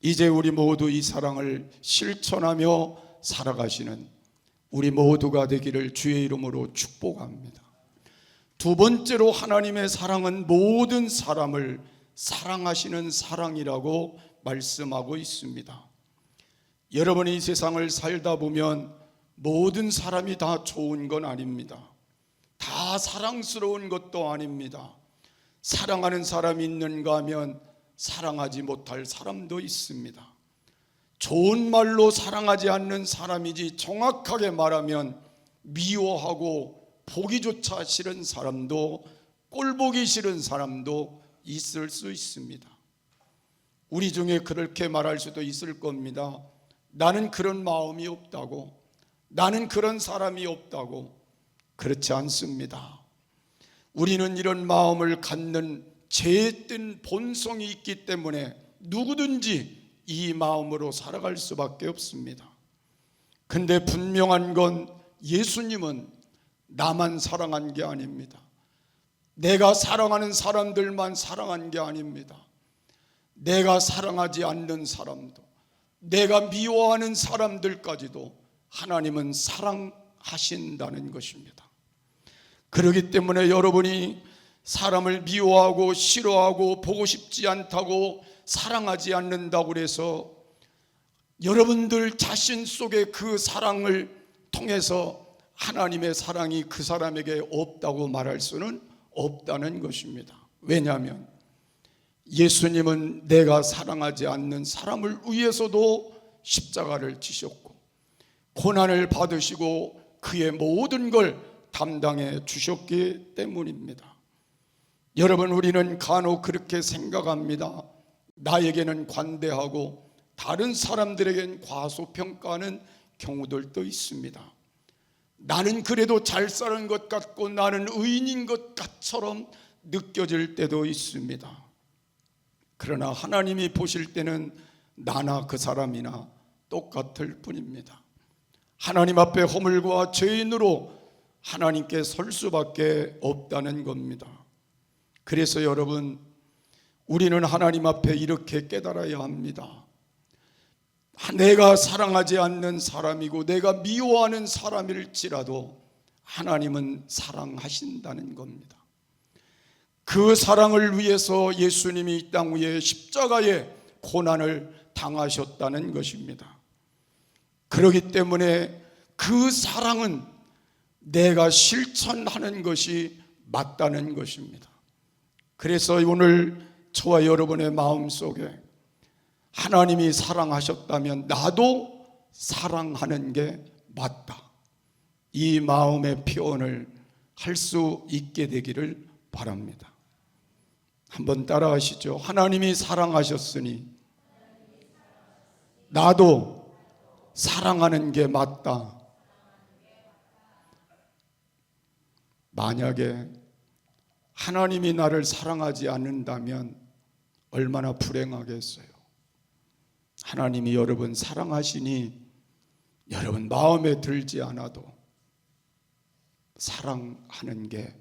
이제 우리 모두 이 사랑을 실천하며 살아가시는 우리 모두가 되기를 주의 이름으로 축복합니다. 두 번째로 하나님의 사랑은 모든 사람을 사랑하시는 사랑이라고 말씀하고 있습니다. 여러분이 이 세상을 살다 보면 모든 사람이 다 좋은 건 아닙니다. 다 사랑스러운 것도 아닙니다. 사랑하는 사람이 있는가 하면 사랑하지 못할 사람도 있습니다. 좋은 말로 사랑하지 않는 사람이지 정확하게 말하면 미워하고 보기조차 싫은 사람도, 꼴보기 싫은 사람도 있을 수 있습니다. 우리 중에 그렇게 말할 수도 있을 겁니다. 나는 그런 마음이 없다고, 나는 그런 사람이 없다고. 그렇지 않습니다. 우리는 이런 마음을 갖는 죄된 본성이 있기 때문에 누구든지 이 마음으로 살아갈 수밖에 없습니다. 근데 분명한 건 예수님은 나만 사랑한 게 아닙니다. 내가 사랑하는 사람들만 사랑한 게 아닙니다. 내가 사랑하지 않는 사람도, 내가 미워하는 사람들까지도 하나님은 사랑하신다는 것입니다. 그렇기 때문에 여러분이 사람을 미워하고 싫어하고 보고 싶지 않다고 사랑하지 않는다고 해서 여러분들 자신 속에 그 사랑을 통해서 하나님의 사랑이 그 사람에게 없다고 말할 수는 없다는 것입니다. 왜냐하면 예수님은 내가 사랑하지 않는 사람을 위해서도 십자가를 지셨고 고난을 받으시고 그의 모든 걸 담당해 주셨기 때문입니다. 여러분, 우리는 간혹 그렇게 생각합니다. 나에게는 관대하고 다른 사람들에겐 과소평가하는 경우들도 있습니다. 나는 그래도 잘 사는 것 같고 나는 의인인 것처럼 느껴질 때도 있습니다. 그러나 하나님이 보실 때는 나나 그 사람이나 똑같을 뿐입니다. 하나님 앞에 허물과 죄인으로 하나님께 설 수밖에 없다는 겁니다. 그래서 여러분, 우리는 하나님 앞에 이렇게 깨달아야 합니다. 내가 사랑하지 않는 사람이고 내가 미워하는 사람일지라도 하나님은 사랑하신다는 겁니다. 그 사랑을 위해서 예수님이 이 땅 위에 십자가의 고난을 당하셨다는 것입니다. 그렇기 때문에 그 사랑은 내가 실천하는 것이 맞다는 것입니다. 그래서 오늘 저와 여러분의 마음속에 하나님이 사랑하셨다면 나도 사랑하는 게 맞다, 이 마음의 표현을 할 수 있게 되기를 바랍니다. 한번 따라하시죠. 하나님이 사랑하셨으니 나도 사랑하는 게 맞다. 만약에 하나님이 나를 사랑하지 않는다면 얼마나 불행하겠어요. 하나님이 여러분 사랑하시니 여러분 마음에 들지 않아도 사랑하는 게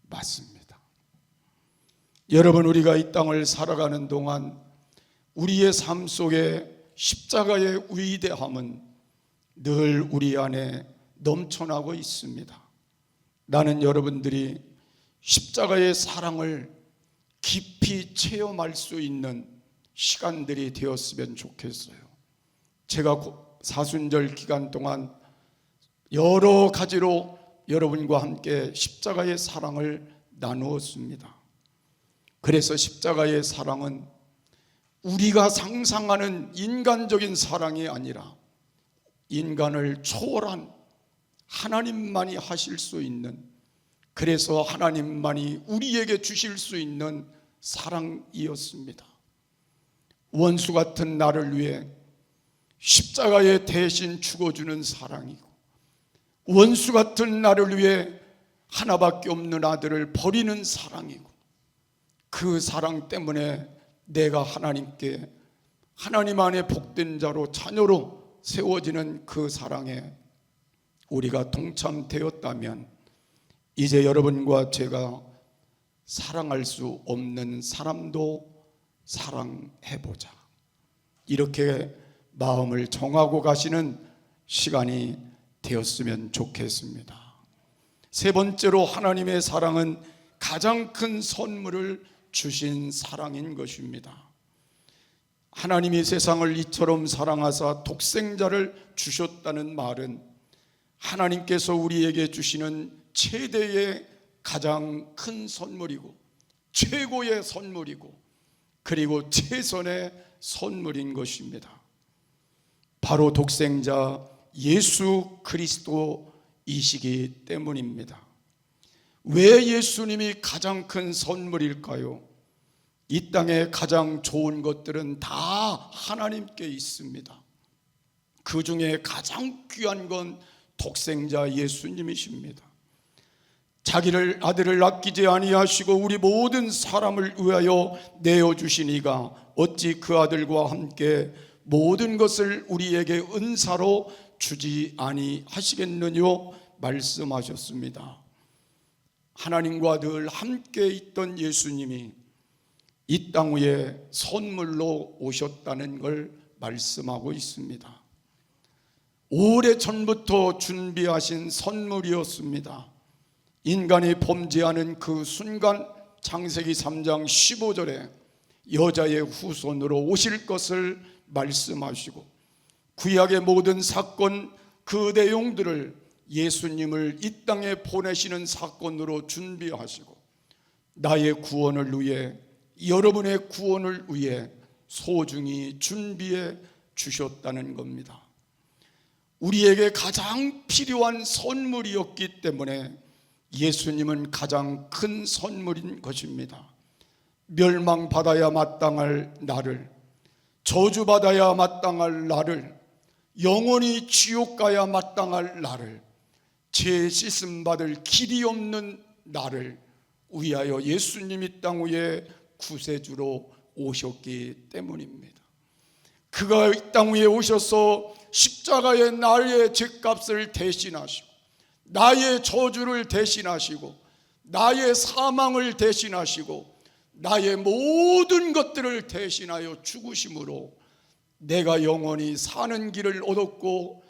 맞습니다. 여러분, 우리가 이 땅을 살아가는 동안 우리의 삶 속에 십자가의 위대함은 늘 우리 안에 넘쳐나고 있습니다. 나는 여러분들이 십자가의 사랑을 깊이 체험할 수 있는 시간들이 되었으면 좋겠어요. 제가 사순절 기간 동안 여러 가지로 여러분과 함께 십자가의 사랑을 나누었습니다. 그래서 십자가의 사랑은 우리가 상상하는 인간적인 사랑이 아니라 인간을 초월한 하나님만이 하실 수 있는, 그래서 하나님만이 우리에게 주실 수 있는 사랑이었습니다. 원수 같은 나를 위해 십자가에 대신 죽어주는 사랑이고, 원수 같은 나를 위해 하나밖에 없는 아들을 버리는 사랑이고, 그 사랑 때문에 내가 하나님께 하나님 안에 복된 자로 자녀로 세워지는 그 사랑에 우리가 동참되었다면 이제 여러분과 제가 사랑할 수 없는 사람도 사랑해보자, 이렇게 마음을 정하고 가시는 시간이 되었으면 좋겠습니다. 세 번째로, 하나님의 사랑은 가장 큰 선물을 주신 사랑인 것입니다. 하나님이 세상을 이처럼 사랑하사 독생자를 주셨다는 말은 하나님께서 우리에게 주시는 최대의 가장 큰 선물이고 최고의 선물이고 그리고 최선의 선물인 것입니다. 바로 독생자 예수 그리스도이시기 때문입니다. 왜 예수님이 가장 큰 선물일까요? 이 땅에 가장 좋은 것들은 다 하나님께 있습니다. 그 중에 가장 귀한 건 독생자 예수님이십니다. 자기를 아들을 아끼지 아니하시고 우리 모든 사람을 위하여 내어주신 이가 어찌 그 아들과 함께 모든 것을 우리에게 은사로 주지 아니하시겠느뇨 말씀하셨습니다. 하나님과 늘 함께 있던 예수님이 이 땅 위에 선물로 오셨다는 걸 말씀하고 있습니다. 오래전부터 준비하신 선물이었습니다. 인간이 범죄하는 그 순간 창세기 3장 15절에 여자의 후손으로 오실 것을 말씀하시고 구약의 모든 사건 그 내용들을 예수님을 이 땅에 보내시는 사건으로 준비하시고 나의 구원을 위해 여러분의 구원을 위해 소중히 준비해 주셨다는 겁니다. 우리에게 가장 필요한 선물이었기 때문에 예수님은 가장 큰 선물인 것입니다. 멸망받아야 마땅할 나를, 저주받아야 마땅할 나를, 영원히 지옥 가야 마땅할 나를, 죄 씻음 받을 길이 없는 나를 위하여 예수님이 땅 위에 구세주로 오셨기 때문입니다. 그가 이 땅 위에 오셔서 십자가의 나의 죄값을 대신하시고 나의 저주를 대신하시고 나의 사망을 대신하시고 나의 모든 것들을 대신하여 죽으심으로 내가 영원히 사는 길을 얻었고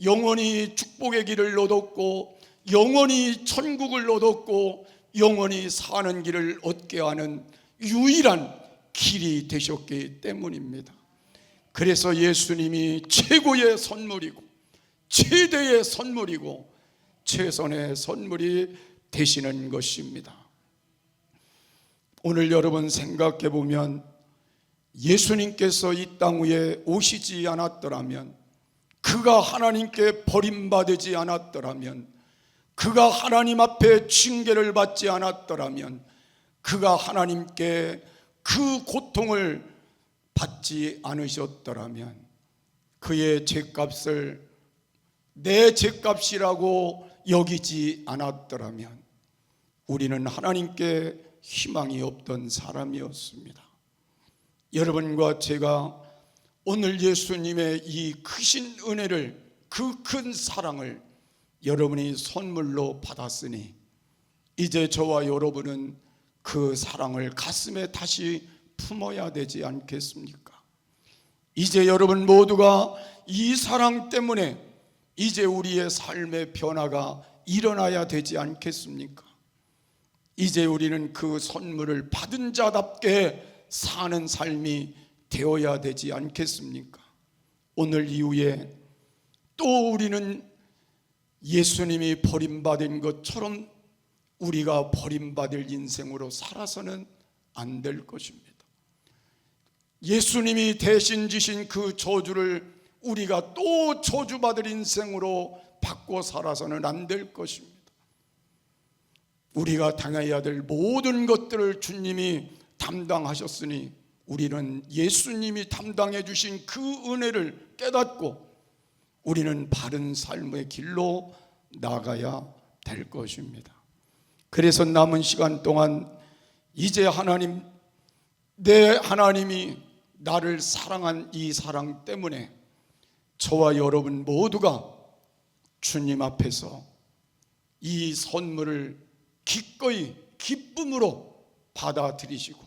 영원히 축복의 길을 얻었고 영원히 천국을 얻었고 영원히 사는 길을 얻게 하는 유일한 길이 되셨기 때문입니다. 그래서 예수님이 최고의 선물이고 최대의 선물이고 최선의 선물이 되시는 것입니다. 오늘 여러분 생각해 보면 예수님께서 이 땅 위에 오시지 않았더라면, 그가 하나님께 버림받지 않았더라면, 그가 하나님 앞에 징계를 받지 않았더라면, 그가 하나님께 그 고통을 받지 않으셨더라면, 그의 죄값을 내 죄값이라고 여기지 않았더라면 우리는 하나님께 희망이 없던 사람이었습니다. 여러분과 제가 오늘 예수님의 이 크신 은혜를, 그 큰 사랑을 여러분이 선물로 받았으니 이제 저와 여러분은 그 사랑을 가슴에 다시 품어야 되지 않겠습니까? 이제 여러분 모두가 이 사랑 때문에 이제 우리의 삶의 변화가 일어나야 되지 않겠습니까? 이제 우리는 그 선물을 받은 자답게 사는 삶이 되어야 되지 않겠습니까? 오늘 이후에 또 우리는 예수님이 버림받은 것처럼 우리가 버림받을 인생으로 살아서는 안 될 것입니다. 예수님이 대신 지신 그 저주를 우리가 또 저주받을 인생으로 바꿔 살아서는 안 될 것입니다. 우리가 당해야 될 모든 것들을 주님이 담당하셨으니 우리는 예수님이 담당해 주신 그 은혜를 깨닫고 우리는 바른 삶의 길로 나가야 될 것입니다. 그래서 남은 시간 동안 이제 하나님, 내 하나님이 나를 사랑한 이 사랑 때문에 저와 여러분 모두가 주님 앞에서 이 선물을 기꺼이 기쁨으로 받아들이시고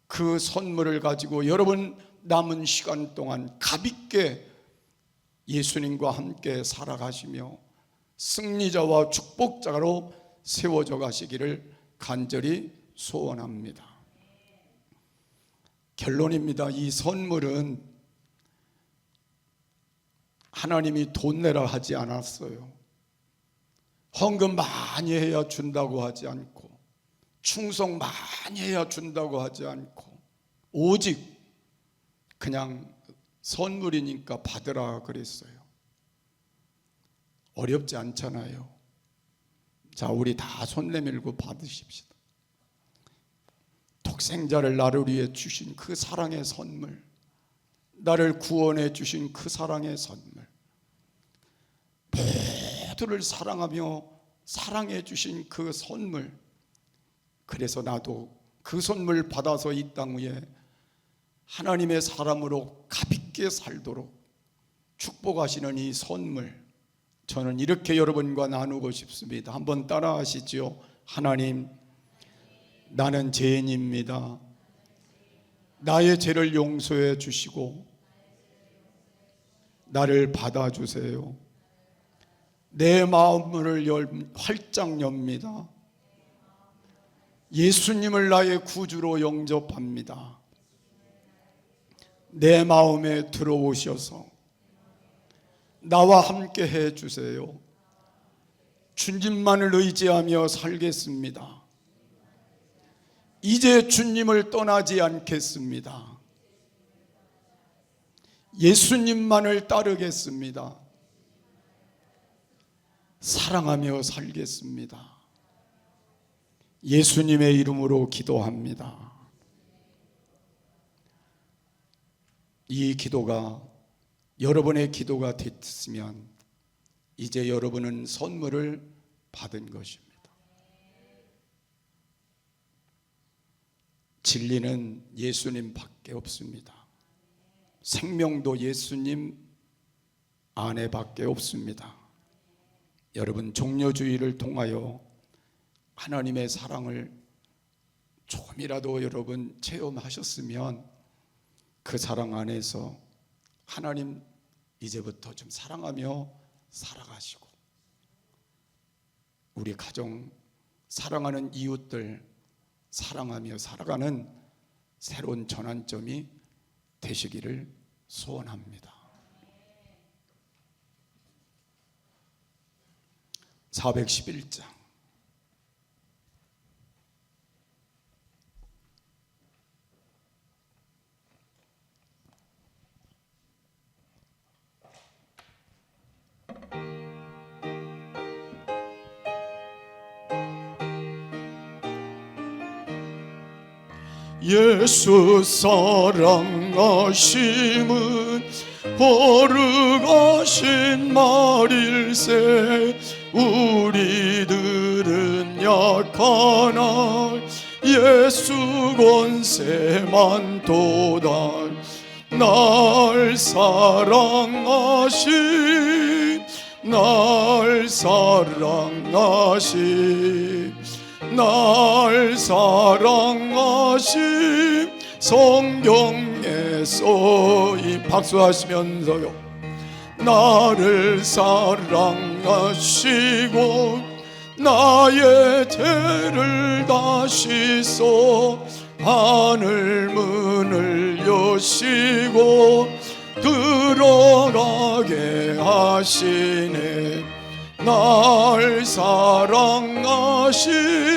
그 선물을 가지고 여러분 남은 시간 동안 가볍게 예수님과 함께 살아가시며 승리자와 축복자로 세워져 가시기를 간절히 소원합니다. 결론입니다. 이 선물은 하나님이 돈 내라 하지 않았어요. 헌금 많이 해야 준다고 하지 않고 충성 많이 해야 준다고 하지 않고 오직 그냥 선물이니까 받으라 그랬어요. 어렵지 않잖아요. 자, 우리 다 손 내밀고 받으십시다. 독생자를 나를 위해 주신 그 사랑의 선물, 나를 구원해 주신 그 사랑의 선물, 모두를 사랑하며 사랑해 주신 그 선물, 그래서 나도 그 선물 받아서 이 땅 위에 하나님의 사람으로 가볍게 살도록 축복하시는 이 선물, 저는 이렇게 여러분과 나누고 싶습니다. 한번 따라 하시죠. 하나님, 나는 죄인입니다. 나의 죄를 용서해 주시고 나를 받아주세요. 내 마음을 활짝 엽니다. 예수님을 나의 구주로 영접합니다. 내 마음에 들어오셔서 나와 함께 해주세요. 주님만을 의지하며 살겠습니다. 이제 주님을 떠나지 않겠습니다. 예수님만을 따르겠습니다. 사랑하며 살겠습니다. 예수님의 이름으로 기도합니다. 이 기도가 여러분의 기도가 됐으면 이제 여러분은 선물을 받은 것입니다. 진리는 예수님밖에 없습니다. 생명도 예수님 안에밖에 없습니다. 여러분, 종려주의를 통하여 하나님의 사랑을 조금이라도 여러분 체험하셨으면 그 사랑 안에서 하나님 이제부터 좀 사랑하며 살아가시고 우리 가정, 사랑하는 이웃들 사랑하며 살아가는 새로운 전환점이 되시기를 소원합니다. 411장 예수 사랑하심은 거룩하신 말일세. 우리들은 약하나 예수 권세만 도다. 날 사랑하신 날 사랑하신 성경에 써인 박수하시면서요. 나를 사랑하시고 나의 죄를 다시소 하늘 문을 여시고 들어가게 하시네. 날 사랑하신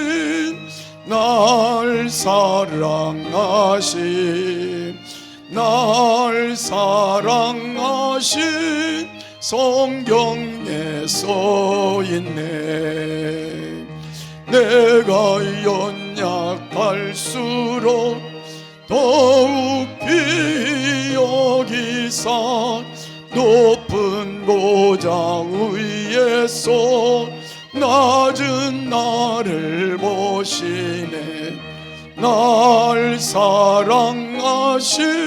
성경에 써있네. 내가 연약할수록 더욱 귀히 여기사 높은 보좌 위에서 낮은 나를 모시네. 날 사랑하신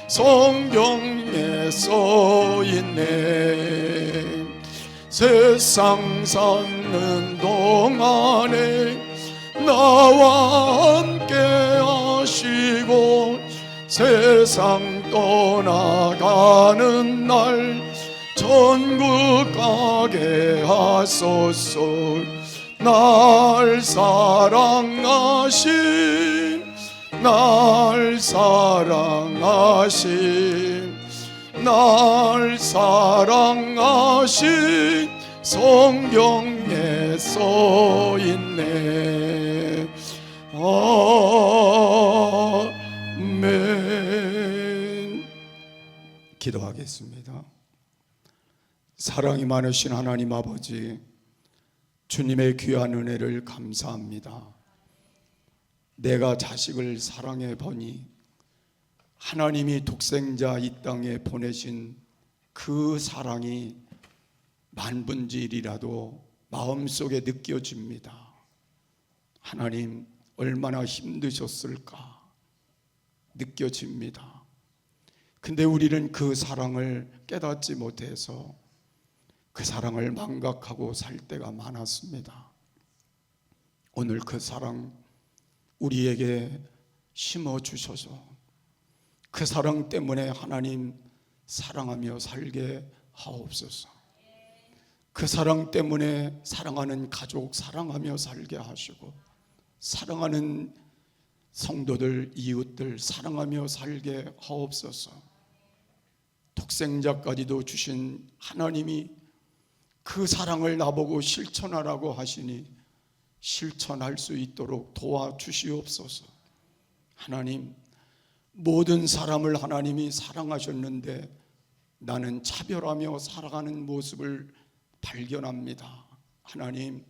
성경에 써있네. 세상 사는 동안에 나와 함께 하시고 세상 떠나가는 날 천국 가게 하소서. 날 사랑하신 성경에 써있네. 아멘. 기도하겠습니다. 사랑이 많으신 하나님 아버지, 주님의 귀한 은혜를 감사합니다. 내가 자식을 사랑해 보니 하나님이 독생자 이 땅에 보내신 그 사랑이 만분지일이라도 마음속에 느껴집니다. 하나님, 얼마나 힘드셨을까 느껴집니다. 근데 우리는 그 사랑을 깨닫지 못해서 그 사랑을 망각하고 살 때가 많았습니다. 오늘 그 사랑 우리에게 심어주셔서 그 사랑 때문에 하나님 사랑하며 살게 하옵소서. 그 사랑 때문에 사랑하는 가족 사랑하며 살게 하시고, 사랑하는 성도들, 이웃들 사랑하며 살게 하옵소서. 독생자까지도 주신 하나님이 그 사랑을 나보고 실천하라고 하시니 실천할 수 있도록 도와주시옵소서. 하나님, 모든 사람을 하나님이 사랑하셨는데 나는 차별하며 살아가는 모습을 발견합니다. 하나님,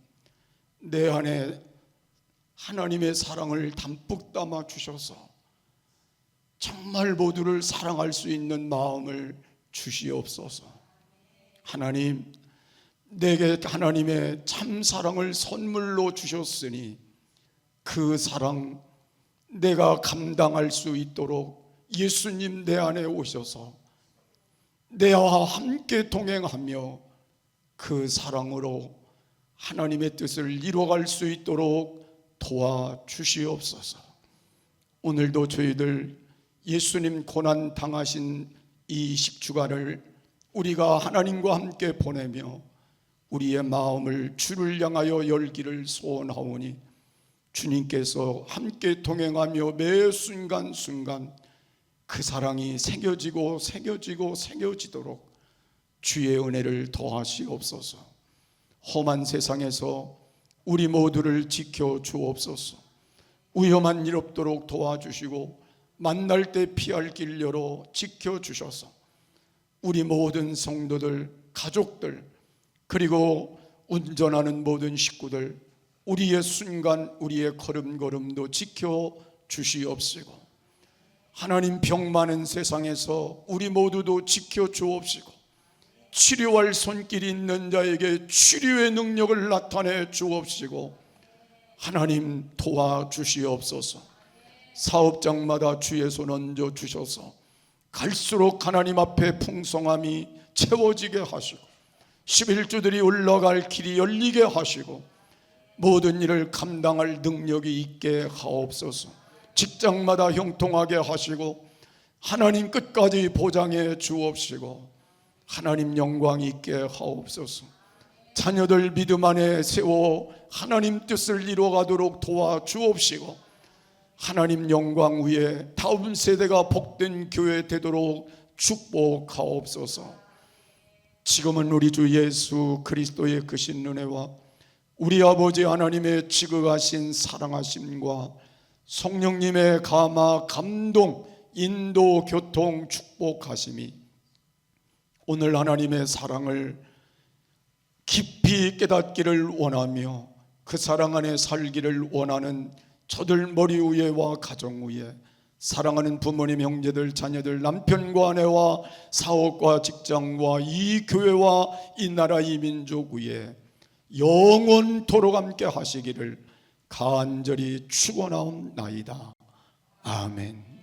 내 안에 하나님의 사랑을 담뿍 담아 주셔서 정말 모두를 사랑할 수 있는 마음을 주시옵소서. 하나님, 내게 하나님의 참 사랑을 선물로 주셨으니 그 사랑 내가 감당할 수 있도록 예수님 내 안에 오셔서 내와 함께 동행하며 그 사랑으로 하나님의 뜻을 이루어갈 수 있도록 도와주시옵소서. 오늘도 저희들 예수님 고난 당하신 이 10주간을 우리가 하나님과 함께 보내며 우리의 마음을 주를 향하여 열기를 소원하오니 주님께서 함께 동행하며 매 순간순간 그 사랑이 새겨지고 새겨지고 새겨지도록 주의 은혜를 더하시옵소서. 험한 세상에서 우리 모두를 지켜 주옵소서. 위험한 일 없도록 도와주시고 만날 때 피할 길 열어 지켜 주셔서 우리 모든 성도들, 가족들, 그리고 운전하는 모든 식구들, 우리의 순간, 우리의 걸음걸음도 지켜 주시옵시고, 하나님, 병 많은 세상에서 우리 모두도 지켜 주옵시고, 치료할 손길이 있는 자에게 치료의 능력을 나타내 주옵시고, 하나님 도와주시옵소서. 사업장마다 주의 손 얹어 주셔서 갈수록 하나님 앞에 풍성함이 채워지게 하시고 11주들이 올라갈 길이 열리게 하시고 모든 일을 감당할 능력이 있게 하옵소서. 직장마다 형통하게 하시고 하나님 끝까지 보장해 주옵시고 하나님 영광 있게 하옵소서. 자녀들 믿음 안에 세워 하나님 뜻을 이루어가도록 도와주옵시고 하나님 영광 위에 다음 세대가 복된 교회 되도록 축복하옵소서. 지금은 우리 주 예수 그리스도의 크신 은혜와 우리 아버지 하나님의 지극하신 사랑하심과 성령님의 감화, 감동, 인도, 교통, 축복하심이 오늘 하나님의 사랑을 깊이 깨닫기를 원하며 그 사랑 안에 살기를 원하는 저들 머리 위에와 가정 위에 사랑하는 부모님, 형제들, 자녀들, 남편과 아내와 사업과 직장과 이 교회와 이 나라 이 민족 위에 영원토록 함께 하시기를 간절히 축원하옵나이다. 아멘.